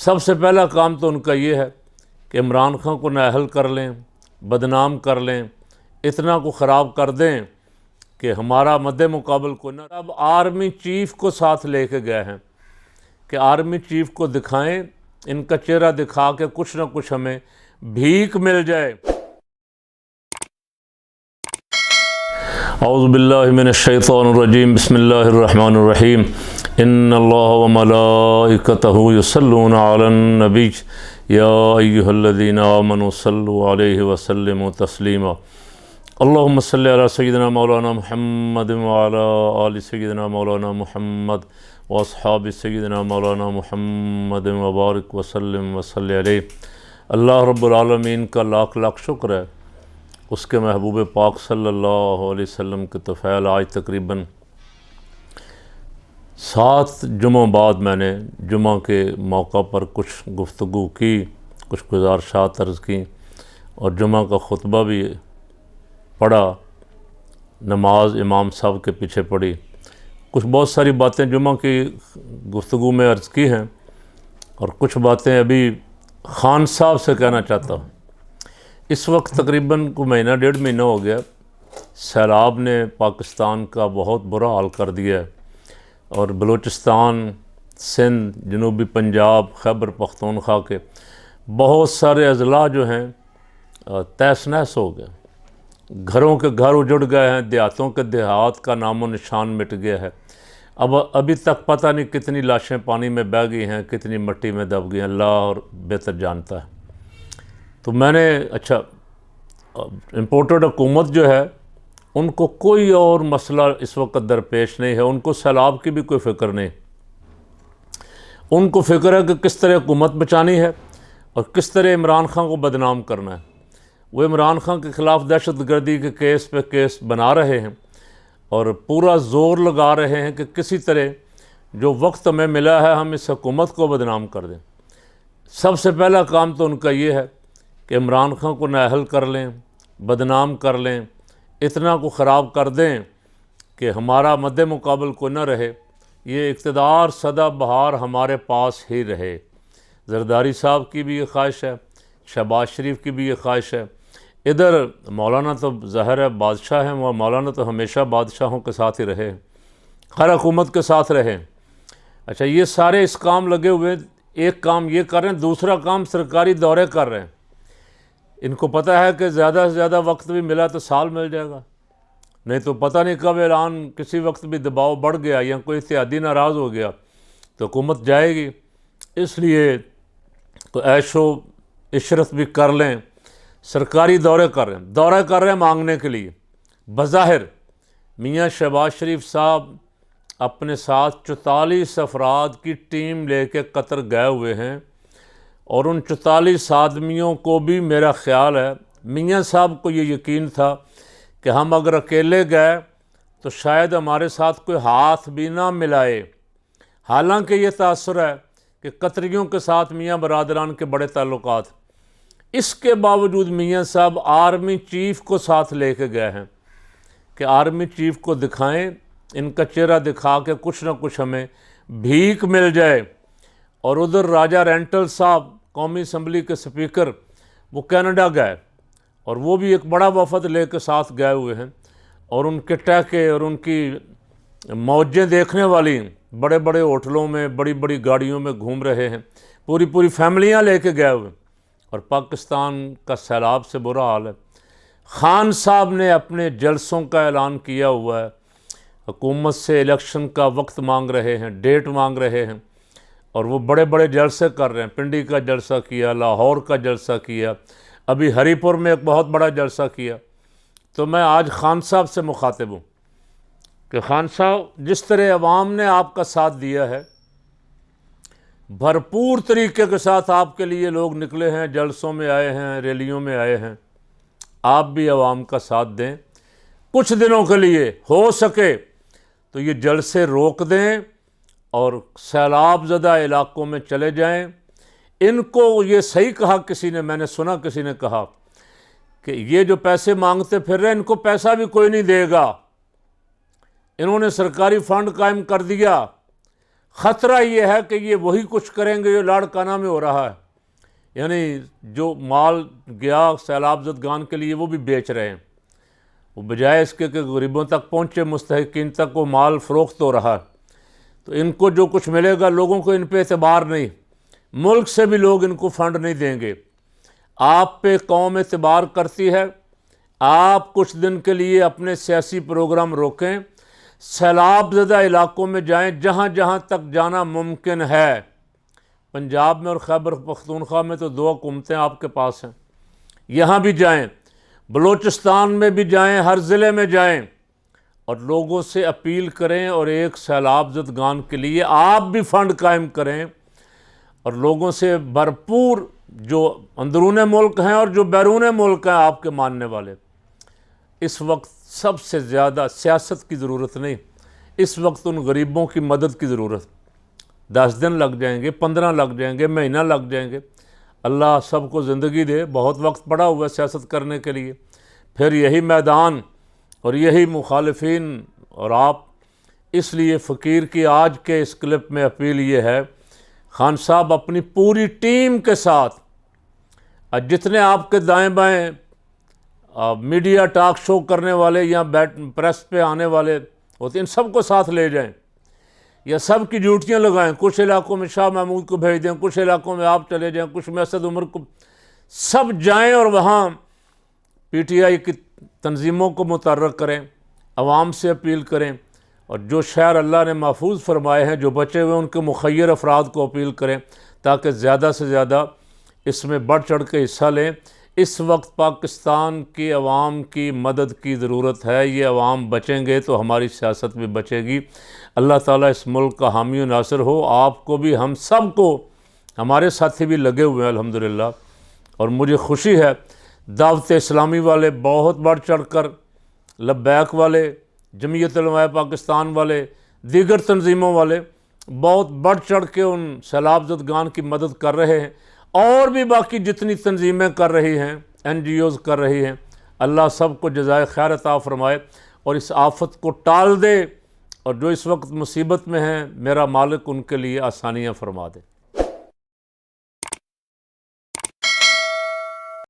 सबसे पहला काम तो उनका ये है कि इमरान खान को नाअहल कर लें, बदनाम कर लें, इतना को ख़राब कर दें कि हमारा मद्दे मुकाबल को ना। अब आर्मी चीफ़ को साथ लेके गए हैं कि आर्मी चीफ़ को दिखाएं, इनका चेहरा दिखा के कुछ ना कुछ हमें भीख मिल जाए। औज़ु बिल्लाहि मिनश्शैतानिर्रजीम बिस्मिल्लाहिर्रहमानिर्रहीम इन्नल्लाह व मलाइकतहु युसल्लूना अलन नबी या अय्युहल्लज़ीना आमनु सल्लु अलैहि व सल्लिमु तस्लीमा अल्लाहुम्मा सल्लि अला सय्यिदिना मौलाना मुहम्मद व अला आलि सय्यिदिना मौलाना मुहम्मद व अस्हाबि सय्यिदिना मौलाना मुहम्मद व बारिक व सल्लिम व सल्लि अलैहि। अल्लाह रब्बुल आलमीन का लाख लाख शुक्र है, उसके महबूब पाक सल्लल्लाहु अलैहि वसल्लम के तफ़ैल आज तकरीबन 7 जुमों बाद मैंने जुमा के मौका पर कुछ गुफ्तगू की, कुछ गुज़ारिशात अर्ज़ की और जुमा का ख़ुतबा भी पढ़ा, नमाज इमाम साहब के पीछे पढ़ी। कुछ बहुत सारी बातें जुमा की गुफ्तगू में अर्ज़ की हैं और कुछ बातें अभी ख़ान साहब से कहना चाहता हूँ। इस वक्त तकरीबन को महीना डेढ़ महीना हो गया, सैलाब ने पाकिस्तान का बहुत बुरा हाल कर दिया है और बलूचिस्तान, सिंध, जनूबी पंजाब, खैबर पख्तूनख्वा के बहुत सारे अज़ला जो हैं तहस नहस हो गए। घरों के घर उजड़ गए हैं, देहातों के देहात का नामो निशान मिट गया है। अब अभी तक पता नहीं कितनी लाशें पानी में बह गई हैं, कितनी मिट्टी में दब गई हैं, अल्लाह और बेहतर जानता है। तो मैंने इम्पोर्टेड हुकूमत जो है उनको कोई और मसला इस वक्त दरपेश नहीं है, उनको सैलाब की भी कोई फ़िक्र नहीं। उनको फ़िक्र है कि किस तरह हुकूमत बचानी है और किस तरह इमरान खान को बदनाम करना है। वो इमरान खान के ख़िलाफ़ दहशतगर्दी के केस पे केस बना रहे हैं और पूरा ज़ोर लगा रहे हैं कि किसी तरह जो वक्त हमें मिला है हम इस हुकूमत को बदनाम कर दें। सबसे पहला काम तो उनका ये है कि इमरान खान को नाअहल कर लें, बदनाम कर लें, इतना को ख़राब कर दें कि हमारा मद्दे मुकाबल को न रहे, ये इक़्तिदार सदा बहार हमारे पास ही रहे। ज़रदारी साहब की भी ये ख्वाहिश है, शहबाज शरीफ की भी ये ख्वाहिश है। इधर मौलाना तो ज़ाहिर है बादशाह हैं, वह मौलाना तो हमेशा बादशाहों के साथ ही रहे, हर हुकूमत के साथ रहे। अच्छा, ये सारे इस काम लगे हुए, एक काम ये कर रहे हैं, दूसरा काम सरकारी दौरे कर रहे हैं। इनको पता है कि ज़्यादा से ज़्यादा वक्त भी मिला तो साल मिल जाएगा, नहीं तो पता नहीं कब ऐलान, किसी वक्त भी दबाव बढ़ गया या कोई इत्तेहादी नाराज़ हो गया तो हुकूमत जाएगी। इसलिए तो ऐशो इशरत भी कर लें, सरकारी दौरे कर रहे हैं मांगने के लिए। बज़ाहिर मियाँ शहबाज शरीफ साहब अपने साथ 44 अफराद की टीम लेके कतर गए हुए हैं और उन 44 आदमियों को भी मेरा ख़्याल है मियाँ साहब को ये यकीन था कि हम अगर अकेले गए तो शायद हमारे साथ कोई हाथ भी ना मिलाए। हालांकि ये तासुर है कि कतरियों के साथ मियाँ बरादरान के बड़े ताल्लुकात, इसके बावजूद मियाँ साहब आर्मी चीफ़ को साथ लेके गए हैं कि आर्मी चीफ़ को दिखाएं, इनका चेहरा दिखा के कुछ ना कुछ हमें भीख मिल जाए। और उधर राजा रेंटल साहब कौमी असम्बली के स्पीकर, वो कनाडा गए और वो भी एक बड़ा वफद लेकर साथ गए हुए हैं और उनके टहके और उनकी मौजें देखने वाली, बड़े बड़े होटलों में, बड़ी बड़ी गाड़ियों में घूम रहे हैं, पूरी पूरी फैमिलियां लेके गए हुए। और पाकिस्तान का सैलाब से बुरा हाल है। ख़ान साहब ने अपने जलसों का ऐलान किया हुआ है, हुकूमत से इलेक्शन का वक्त मांग रहे हैं, डेट मांग रहे हैं और वो बड़े बड़े जलसे कर रहे हैं। पिंडी का जलसा किया, लाहौर का जलसा किया, अभी हरीपुर में एक बहुत बड़ा जलसा किया। तो मैं आज ख़ान साहब से मुखातिब हूँ कि ख़ान साहब, जिस तरह अवाम ने आपका साथ दिया है, भरपूर तरीके के साथ आपके लिए लोग निकले हैं, जलसों में आए हैं, रैलियों में आए हैं, आप भी अवाम का साथ दें। कुछ दिनों के लिए हो सके तो ये जलसे रोक दें और सैलाब ज़दा इलाक़ों में चले जाएं। इनको ये सही कहा किसी ने, मैंने सुना किसी ने कहा कि ये जो पैसे मांगते फिर रहे हैं, इनको पैसा भी कोई नहीं देगा। इन्होंने सरकारी फ़ंड कायम कर दिया, ख़तरा ये है कि ये वही कुछ करेंगे जो लाड़काना में हो रहा है, यानी जो माल गया सैलाब ज़दगान के लिए वो भी बेच रहे हैं, वो बजाय इसके कि गरीबों तक पहुँचे, मुस्तहिकीन तक वो माल फ़रोख्त हो रहा है। तो इनको जो कुछ मिलेगा, लोगों को इन पे एतबार नहीं, मुल्क से भी लोग इनको फ़ंड नहीं देंगे। आप पे कौम एतबार करती है, आप कुछ दिन के लिए अपने सियासी प्रोग्राम रोकें, सैलाब ज़दा इलाकों में जाएं, जहाँ जहाँ तक जाना मुमकिन है। पंजाब में और खैबर पख्तूनख्वा में तो 2 हुकूमतें आपके पास हैं, यहाँ भी जाएं, बलूचिस्तान में भी जाएं, हर ज़िले में जाएं और लोगों से अपील करें और एक सैलाब ज़दगान के लिए आप भी फ़ंड कायम करें और लोगों से भरपूर, जो अंदरूने मुल्क हैं और जो बैरून मुल्क हैं आपके मानने वाले, इस वक्त सबसे ज़्यादा सियासत की ज़रूरत नहीं, इस वक्त उन गरीबों की मदद की ज़रूरत। 10 दिन लग जाएंगे, 15 लग जाएंगे, महीना लग जाएंगे, अल्लाह सबको ज़िंदगी दे। बहुत वक्त पड़ा हुआ है सियासत करने के लिए, फिर यही मैदान और यही मुखालिफिन और आप। इसलिए फ़कीर की आज के इस क्लिप में अपील ये है, खान साहब अपनी पूरी टीम के साथ, जितने आपके दाएं बाएं मीडिया टॉक शो करने वाले या प्रेस पे आने वाले होते हैं, इन सबको साथ ले जाएं या सब की ड्यूटियाँ लगाएं। कुछ इलाकों में शाह महमूद को भेज दें, कुछ इलाकों में आप चले जाएं, कुछ में असद उमर को, सब जाएं और वहाँ PTI की तंजीमों को मुतहर्रिक करें, आवाम से अपील करें और जो शहर अल्लाह ने महफूज फरमाए हैं, जो बचे हुए उनके मुखय्यर अफराद को अपील करें ताकि ज़्यादा से ज़्यादा इसमें बढ़ चढ़ के हिस्सा लें। इस वक्त पाकिस्तान की आवाम की मदद की ज़रूरत है। ये आवाम बचेंगे तो हमारी सियासत भी बचेगी। अल्लाह ताला इस मुल्क का हामी नासिर हो। आपको भी, हम सब को, हमारे साथी भी लगे हुए हैं अल्हम्दुलिल्लाह। और मुझे खुशी है दावत इस्लामी वाले बहुत बढ़ चढ़ कर, लब्बैक वाले, जमीयत उलमाए पाकिस्तान वाले, दीगर तंजीमों वाले बहुत बढ़ चढ़ के उन सैलाब ज़दगान की मदद कर रहे हैं और भी बाकी जितनी तंजीमें कर रही हैं, NGOs कर रही हैं। अल्लाह सबको जज़ाए खैर अता फ़रमाए और इस आफत को टाल दे और जो इस वक्त मुसीबत में हैं, मेरा मालिक उनके लिए आसानियाँ फरमा दे।